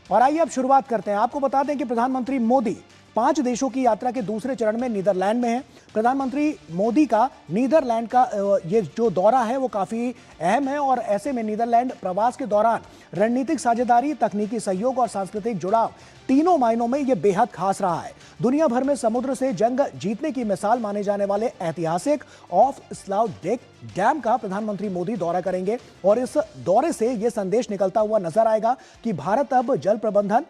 और आइए अब शुरुआत करते हैं। आपको बता दें कि प्रधानमंत्री मोदी 5 देशों की यात्रा के दूसरे चरण में नीदरलैंड में हैं। प्रधानमंत्री मोदी का नीदरलैंड का ये जो दौरा है वो काफी अहम है और ऐसे में नीदरलैंड प्रवास के दौरान रणनीतिक साझेदारी, तकनीकी सहयोग और सांस्कृतिक जुड़ाव तीनों मायनों में ये बेहद खास रहा है। दुनिया भर में समुद्र से जंग जीतने की मिसाल माने जाने वाले ऐतिहासिक ऑफ स्लाउडेक डैम का प्रधानमंत्री मोदी दौरा करेंगे और इस दौरे से यह संदेश निकलता हुआ नजर आएगा कि भारत अब जल प्रबंधन,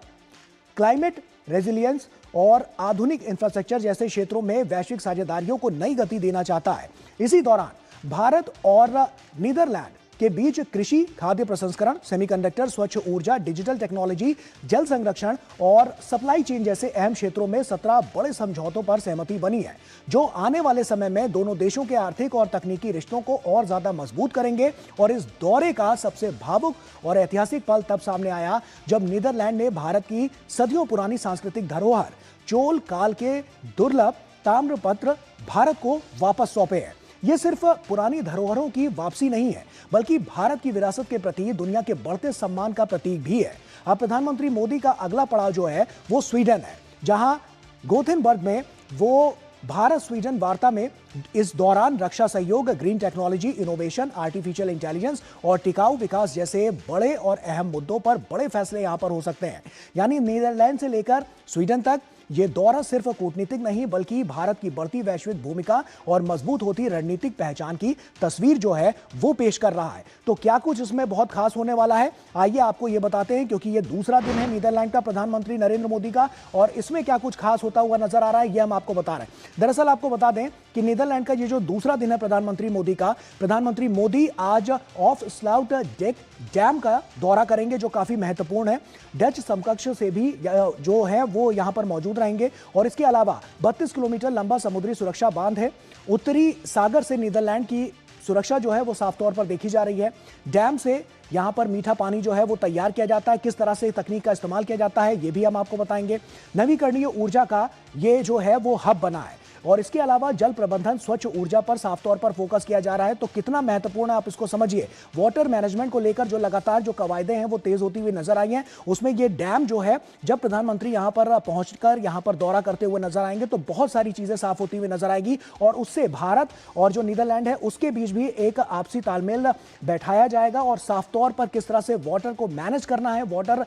क्लाइमेट रेजिलियंस और आधुनिक इंफ्रास्ट्रक्चर जैसे क्षेत्रों में वैश्विक साझेदारियों को नई गति देना चाहता है। इसी दौरान भारत और नीदरलैंड के बीच कृषि, खाद्य प्रसंस्करण, सेमीकंडक्टर, स्वच्छ ऊर्जा, डिजिटल टेक्नोलॉजी, जल संरक्षण और सप्लाई चेन जैसे अहम क्षेत्रों में 17 बड़े समझौतों पर सहमति बनी है, जो आने वाले समय में दोनों देशों के आर्थिक और तकनीकी रिश्तों को और ज्यादा मजबूत करेंगे। और इस दौरे का सबसे भावुक और ऐतिहासिक पल तब सामने आया जब नीदरलैंड ने भारत की सदियों पुरानी सांस्कृतिक धरोहर चोल काल के दुर्लभ ताम्रपत्र भारत को वापस सौंपे हैं। ये सिर्फ पुरानी धरोहरों की वापसी नहीं है, बल्कि भारत की विरासत के प्रति दुनिया के बढ़ते सम्मान का प्रतीक भी है। अब प्रधानमंत्री मोदी का अगला पड़ाव जो है वो स्वीडन है, जहां गोथेनबर्ग में वो भारत स्वीडन वार्ता में इस दौरान रक्षा सहयोग, green technology, innovation, artificial intelligence और टिकाऊ विकास जैसे बड़े और अहम मुद्दों पर बड़े फैसले यहां पर हो सकते हैं। यानी नीदरलैंड से लेकर स्वीडन तक यह दौरा सिर्फ कूटनीतिक नहीं, बल्कि भारत की बढ़ती वैश्विक भूमिका और मजबूत होती रणनीतिक पहचान की तस्वीर जो है वो पेश कर रहा है। तो क्या कुछ इसमें बहुत खास होने वाला है, आइए आपको ये बताते हैं, क्योंकि ये दूसरा दिन है नीदरलैंड का प्रधानमंत्री नरेंद्र मोदी का और इसमें क्या कुछ खास होता हुआ नजर आ रहा है ये हम आपको बता रहे हैं। दरअसल आपको बता दें कि नीदरलैंड का ये जो दूसरा दिन है प्रधानमंत्री मोदी का, प्रधानमंत्री मोदी आज ऑफ स्लाउडेक डैम का दौरा करेंगे, जो काफी महत्वपूर्ण है। डच समकक्ष से भी जो है वो यहां पर मौजूद रहेंगे और इसके अलावा 32 किलोमीटर लंबा समुद्री सुरक्षा बांध है। उत्तरी सागर से नीदरलैंड की सुरक्षा जो है वो साफ तौर पर देखी जा रही है। डैम से यहां पर मीठा पानी जो है वो तैयार किया जाता है, किस तरह से तकनीक का इस्तेमाल किया जाता है ये भी हम आपको बताएंगे। नवीकरणीय ऊर्जा का ये जो है वो हब बना है और इसके अलावा जल प्रबंधन, स्वच्छ ऊर्जा पर साफ तौर पर फोकस किया जा रहा है। तो कितना महत्वपूर्ण है आप इसको समझिए। वाटर मैनेजमेंट को लेकर जो लगातार जो कवायदे हैं वो तेज होती हुई नजर आई हैं, उसमें ये डैम जो है जब प्रधानमंत्री यहां पर पहुंचकर यहां पर दौरा करते हुए नजर आएंगे तो बहुत सारी चीजें साफ होती हुई नजर आएगी और उससे भारत और जो नीदरलैंड है उसके बीच भी एक आपसी तालमेल बैठाया जाएगा और साफ तौर पर किस तरह से वाटर को मैनेज करना है, वाटर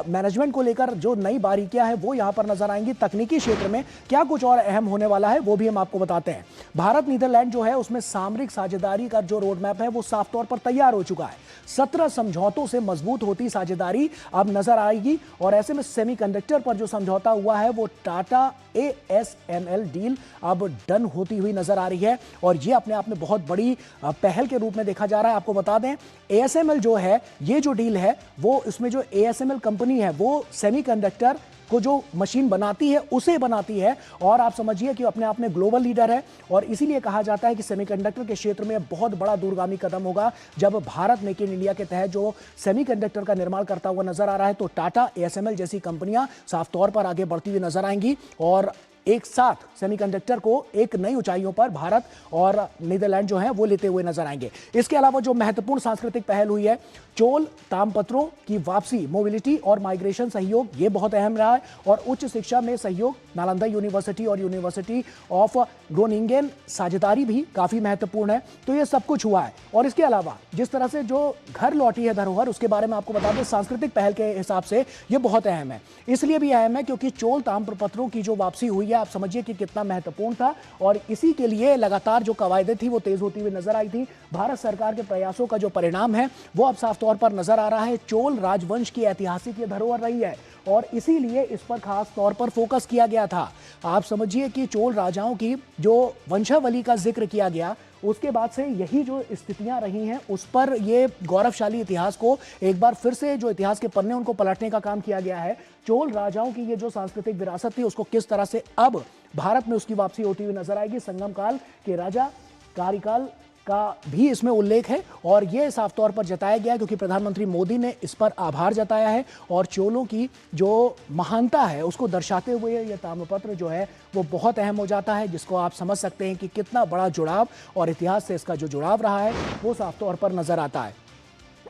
मैनेजमेंट को लेकर जो नई बारीकियां हैं वो यहां पर नजर आएंगी। तकनीकी क्षेत्र में क्या कुछ और अहम होने वाला है वो भी हम आपको बताते हैं। भारत नीदरलैंड जो है उसमें सामरिक साझेदारी का जो रोड मैप है वो साफ तौर पर तैयार हो चुका है। 17 समझौतों से मजबूत होती साझेदारी अब नजर आएगी और ऐसे में सेमीकंडक्टर पर जो समझौता हुआ है वो टाटा ASML डील अब डन होती हुई नजर आ रही है और ये अपने आप में बहुत बड़ी पहल के रूप में देखा जा रहा है। आपको बता दें ASML जो है ये जो डील है वो इसमें जो ASML कंपनी है वो सेमीकंडक्टर को जो मशीन बनाती है उसे बनाती है और आप समझिए कि अपने आप में ग्लोबल लीडर है और इसीलिए कहा जाता है कि सेमीकंडक्टर के क्षेत्र में बहुत बड़ा दूरगामी कदम होगा जब भारत मेक इन इंडिया के तहत जो सेमीकंडक्टर का निर्माण करता हुआ नजर आ रहा है तो टाटा ASML जैसी कंपनियां साफ तौर पर आगे बढ़ती हुई नजर आएंगी और एक साथ सेमीकंडक्टर को एक नई ऊंचाइयों पर भारत और नीदरलैंड जो है वो लेते हुए नजर आएंगे। इसके अलावा जो महत्वपूर्ण सांस्कृतिक पहल हुई है, चोल ताम्रपत्रों की वापसी, मोबिलिटी और माइग्रेशन सहयोग, ये बहुत अहम रहा है और उच्च शिक्षा में सहयोग, नालंदा यूनिवर्सिटी और यूनिवर्सिटी ऑफ ग्रोनिंगेन साझेदारी भी काफी महत्वपूर्ण है। तो ये सब कुछ हुआ है और इसके अलावा जिस तरह से जो घर लौटी है धरोहर उसके बारे में आपको बता दें, सांस्कृतिक पहल के हिसाब से ये बहुत अहम है। इसलिए भी अहम है क्योंकि चोल ताम्रपत्रों की जो वापसी हुई, आप समझिए कि कितना महत्वपूर्ण था और इसी के लिए लगातार जो कवायदे थी वो तेज होती हुई नजर आई थी। भारत सरकार के प्रयासों का जो परिणाम है वो अब साफ तौर पर नजर आ रहा है। चोल राजवंश की ऐतिहासिक ये धरोहर रही है और इसीलिए इस पर खास तौर पर फोकस किया गया था। आप समझिए कि चोल राजाओं की जो वंशावली का जिक्र किया गया उसके बाद से यही जो स्थितियां रही हैं उस पर ये गौरवशाली इतिहास को एक बार फिर से जो इतिहास के पन्ने उनको पलटने का काम किया गया है। चोल राजाओं की ये जो सांस्कृतिक विरासत थी उसको किस तरह से अब भारत में उसकी वापसी होती हुई नजर आएगी। संगम काल के राजा कार्यकाल का भी इसमें उल्लेख है और यह साफ तौर पर जताया गया क्योंकि प्रधानमंत्री मोदी ने इस पर आभार जताया है और चोलों की जो महानता है उसको दर्शाते हुए यह ताम्रपत्र जो है वो बहुत अहम हो जाता है, जिसको आप समझ सकते हैं कि कितना बड़ा जुड़ाव और इतिहास से इसका जो जुड़ाव रहा है वो साफ तौर पर नजर आता है।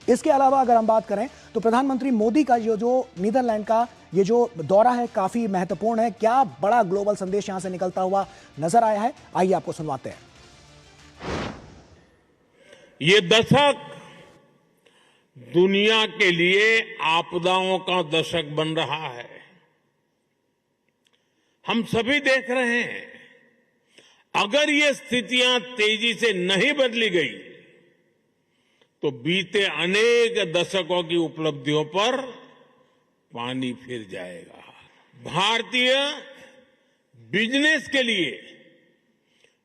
इसके अलावा अगर हम बात करें तो प्रधानमंत्री मोदी का जो नीदरलैंड का ये जो दौरा है काफी महत्वपूर्ण है। क्या बड़ा ग्लोबल संदेश यहां से निकलता हुआ नजर आया है, आइए आपको सुनवाते हैं। ये दशक दुनिया के लिए आपदाओं का दशक बन रहा है। हम सभी देख रहे हैं, अगर ये स्थितियां तेजी से नहीं बदली गई तो बीते अनेक दशकों की उपलब्धियों पर पानी फिर जाएगा। भारतीय बिजनेस के लिए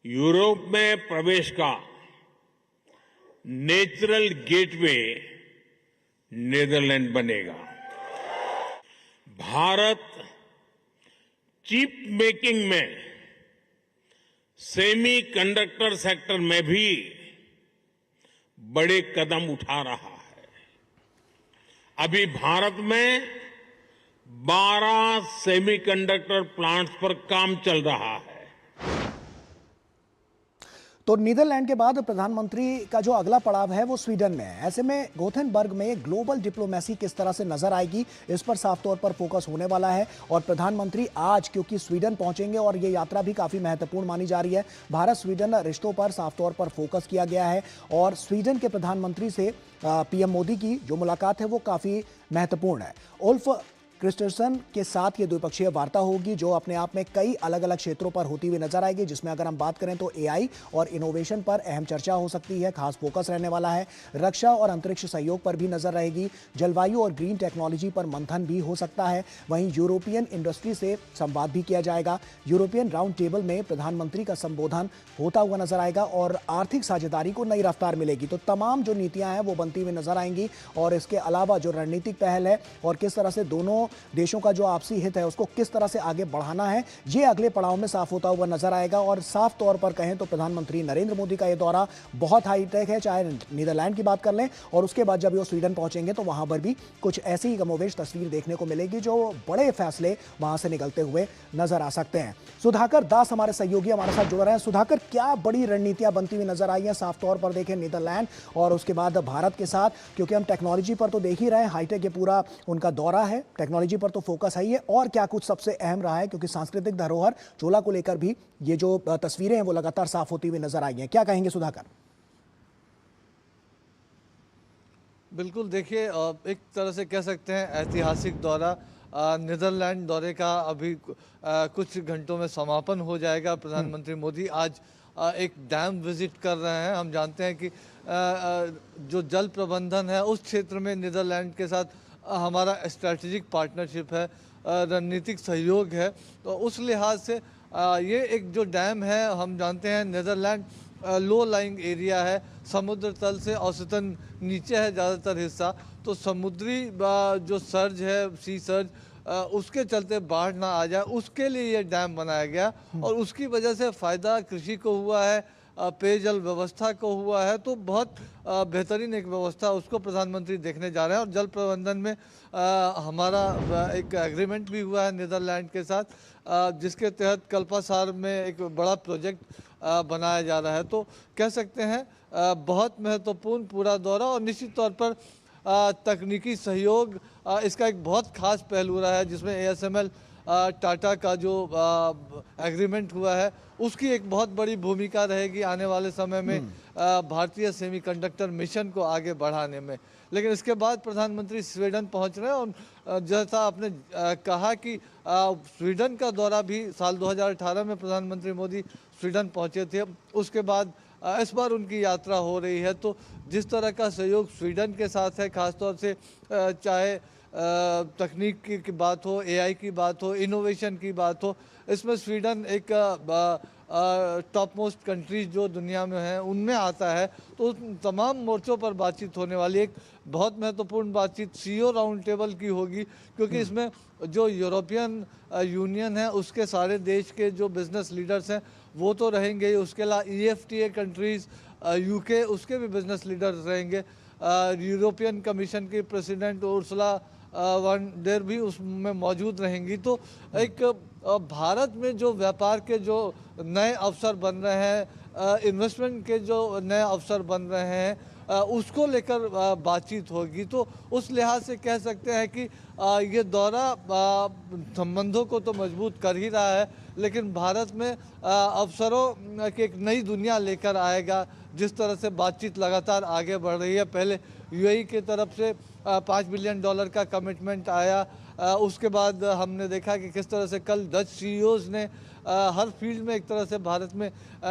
यूरोप में प्रवेश का नेचुरल गेटवे नीदरलैंड बनेगा। भारत चिप मेकिंग में, सेमी कंडक्टर सेक्टर में भी बड़े कदम उठा रहा है। अभी भारत में 12 सेमीकंडक्टर प्लांट्स पर काम चल रहा है। तो नीदरलैंड के बाद प्रधानमंत्री का जो अगला पड़ाव है वो स्वीडन में है। ऐसे में गोथेनबर्ग में ग्लोबल डिप्लोमेसी किस तरह से नजर आएगी, इस पर साफ तौर पर फोकस होने वाला है। और प्रधानमंत्री आज क्योंकि स्वीडन पहुंचेंगे और ये यात्रा भी काफी महत्वपूर्ण मानी जा रही है, भारत स्वीडन रिश्तों पर साफ तौर पर फोकस किया गया है। और स्वीडन के प्रधानमंत्री से पीएम मोदी की जो मुलाकात है वो काफी महत्वपूर्ण है। उल्फ क्रिस्टरसन के साथ ये द्विपक्षीय वार्ता होगी जो अपने आप में कई अलग अलग क्षेत्रों पर होती हुई नजर आएगी, जिसमें अगर हम बात करें तो एआई और इनोवेशन पर अहम चर्चा हो सकती है, खास फोकस रहने वाला है। रक्षा और अंतरिक्ष सहयोग पर भी नजर रहेगी। जलवायु और ग्रीन टेक्नोलॉजी पर मंथन भी हो सकता है। वहीं यूरोपियन इंडस्ट्री से संवाद भी किया जाएगा। यूरोपियन राउंड टेबल में प्रधानमंत्री का संबोधन होता हुआ नजर आएगा और आर्थिक साझेदारी को नई रफ्तार मिलेगी। तो तमाम जो नीतियां हैं वो बनती हुई नजर आएंगी। और इसके अलावा जो रणनीतिक पहल है और किस तरह से दोनों देशों का जो आपसी हित है उसको किस तरह से आगे बढ़ाना है, ये अगले पड़ाव में साफ होता हुआ नजर आएगा। और साफ तौर पर कहें तो प्रधानमंत्री नरेंद्र मोदी का यह दौरा बहुत हाईटेक है, चाहे नीदरलैंड की बात कर लें और उसके बाद जब वो स्वीडन पहुंचेंगे तो वहां पर भी कुछ ऐसी ही कमोवेश तस्वीर देखने को मिलेगी जो बड़े फैसले वहां से निकलते हुए नजर आ सकते हैं। सुधाकर दास हमारे सहयोगी हमारे साथ जुड़ रहे हैं। सुधाकर, क्या बड़ी रणनीतियां बनती हुई नजर आई हैं साफ तौर पर देखें नीदरलैंड और उसके बाद भारत के साथ, क्योंकि हम टेक्नोलॉजी पर तो देख ही रहे हैं, हाईटेक ये पूरा उनका दौरा है, टेक्नोलॉजी पर तो फोकस है ही है। और क्या कुछ सबसे अहम रहा है, क्योंकि सांस्कृतिक धरोहर चोला को लेकर भी ये जो तस्वीरें हैं वो लगातार साफ होती हुई नजर आई हैं, क्या कहेंगे सुधाकर? बिल्कुल, देखिए एक तरह से कह सकते हैं ऐतिहासिक दौरा नीदरलैंड दौरे का अभी कुछ घंटों में समापन हो जाएगा। प्रधानमंत्री मोदी आज एक डैम विजिट कर रहे हैं। हम जानते हैं कि जो जल प्रबंधन है उस क्षेत्र में नीदरलैंड के साथ हमारा स्ट्रैटेजिक पार्टनरशिप है, रणनीतिक सहयोग है। तो उस लिहाज से ये एक जो डैम है, हम जानते हैं नीदरलैंड लो लाइंग एरिया है, समुद्र तल से औसतन नीचे है ज़्यादातर हिस्सा। तो समुद्री जो सर्ज है, सी सर्ज, उसके चलते बाढ़ ना आ जाए उसके लिए ये डैम बनाया गया। और उसकी वजह से फ़ायदा कृषि को हुआ है, पेयजल व्यवस्था को हुआ है। तो बहुत बेहतरीन एक व्यवस्था उसको प्रधानमंत्री देखने जा रहे हैं। और जल प्रबंधन में हमारा एक एग्रीमेंट भी हुआ है नीदरलैंड के साथ, जिसके तहत कल्पासार में एक बड़ा प्रोजेक्ट बनाया जा रहा है। तो कह सकते हैं बहुत महत्वपूर्ण पूरा दौरा। और निश्चित तौर पर तकनीकी सहयोग इसका एक बहुत खास पहलू रहा है, जिसमें ASML टाटा का जो एग्रीमेंट हुआ है उसकी एक बहुत बड़ी भूमिका रहेगी आने वाले समय में भारतीय सेमीकंडक्टर मिशन को आगे बढ़ाने में। लेकिन इसके बाद प्रधानमंत्री स्वीडन पहुंच रहे हैं। और जैसा आपने कहा कि स्वीडन का दौरा भी साल 2018 में प्रधानमंत्री मोदी स्वीडन पहुंचे थे, उसके बाद इस बार उनकी यात्रा हो रही है। तो जिस तरह का सहयोग स्वीडन के साथ है, ख़ासतौर से चाहे तकनीक की बात हो, AI की बात हो, इनोवेशन की बात हो, इसमें स्वीडन एक टॉप मोस्ट कंट्रीज जो दुनिया में हैं उनमें आता है। तो तमाम मोर्चों पर बातचीत होने वाली एक बहुत महत्वपूर्ण बातचीत CEO राउंड टेबल की होगी, क्योंकि इसमें जो यूरोपियन यूनियन है उसके सारे देश के जो बिजनेस लीडर्स हैं वो तो रहेंगे ही, उसके अलावा EFTA कंट्रीज़, UK, उसके भी बिजनेस लीडर्स रहेंगे। यूरोपियन कमीशन की प्रेसिडेंट उर्सुला वन डेर भी उसमें मौजूद रहेंगी। तो एक भारत में जो व्यापार के जो नए अवसर बन रहे हैं, इन्वेस्टमेंट के जो नए अवसर बन रहे हैं, उसको लेकर बातचीत होगी। तो उस लिहाज से कह सकते हैं कि ये दौरा संबंधों को तो मजबूत कर ही रहा है, लेकिन भारत में अवसरों की एक नई दुनिया लेकर आएगा। जिस तरह से बातचीत लगातार आगे बढ़ रही है, पहले यूएई की तरफ से $5 बिलियन का कमिटमेंट आया, उसके बाद हमने देखा कि किस तरह से कल डच सीईओज ने हर फील्ड में एक तरह से भारत में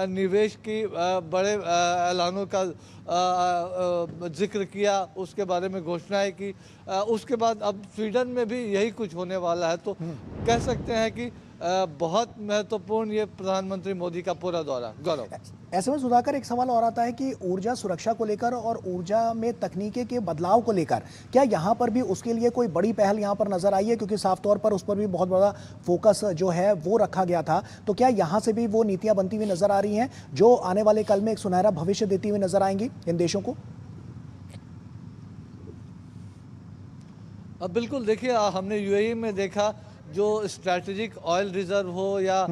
निवेश की बड़े ऐलानों का जिक्र किया, उसके बारे में घोषणाएं की। उसके बाद अब स्वीडन में भी यही कुछ होने वाला है। तो कह सकते हैं कि बहुत महत्वपूर्ण ये प्रधानमंत्री मोदी का पूरा दौरा। गौरव, ऐसे में सुधाकर एक सवाल और आता है कि ऊर्जा सुरक्षा को लेकर और ऊर्जा में तकनीकी के बदलाव को लेकर क्या यहाँ पर भी उसके लिए कोई बड़ी पहल यहाँ पर नजर आई है? क्योंकि साफ तौर पर उस पर भी बहुत बड़ा फोकस जो है वो रखा गया था। तो क्या यहाँ से भी वो नीतियां बनती हुई नजर आ रही हैं जो आने वाले कल में एक सुनहरा भविष्य देती हुई नजर आएंगी इन देशों को? अब बिल्कुल देखिए, हमने यूएई में देखा जो स्ट्रैटेजिक ऑयल रिजर्व हो या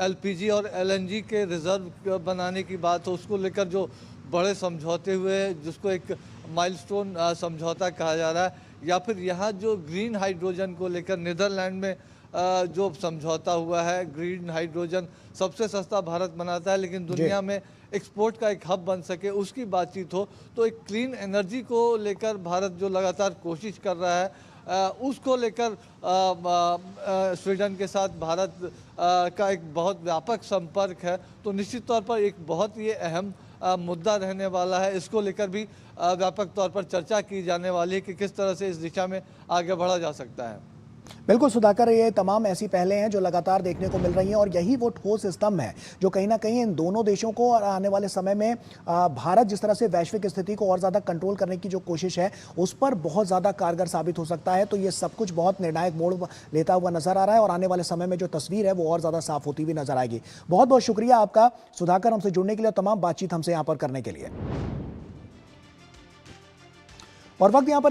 एलपीजी और एलएनजी के रिजर्व बनाने की बात हो, उसको लेकर जो बड़े समझौते हुए, जिसको एक माइलस्टोन समझौता कहा जा रहा है, या फिर यहाँ जो ग्रीन हाइड्रोजन को लेकर नीदरलैंड में जो समझौता हुआ है। ग्रीन हाइड्रोजन सबसे सस्ता भारत बनाता है, लेकिन दुनिया में एक्सपोर्ट का एक हब बन सके उसकी बातचीत हो। तो एक क्लीन एनर्जी को लेकर भारत जो लगातार कोशिश कर रहा है, उसको लेकर स्वीडन के साथ भारत का एक बहुत व्यापक संपर्क है। तो निश्चित तौर पर एक बहुत ही अहम मुद्दा रहने वाला है। इसको लेकर भी व्यापक तौर पर चर्चा की जाने वाली है कि किस तरह से इस दिशा में आगे बढ़ा जा सकता है। बिल्कुल सुधाकर, ये तमाम ऐसी पहलें हैं जो लगातार देखने को मिल रही हैं और यही वो ठोस स्तंभ है जो कहीं ना कहीं इन दोनों देशों को और आने वाले समय में भारत जिस तरह से वैश्विक स्थिति को और ज़्यादा कंट्रोल करने की जो कोशिश है उस पर बहुत ज़्यादा कारगर साबित हो सकता है। तो ये सब कुछ बहुत निर्णायक मोड़ लेता हुआ नजर आ रहा है और आने वाले समय में जो तस्वीर है वो और ज़्यादा साफ होती हुई नजर आएगी। बहुत बहुत शुक्रिया आपका सुधाकर, हमसे जुड़ने के लिए और तमाम बातचीत हमसे यहाँ पर करने के लिए। और वक्त यहाँ पर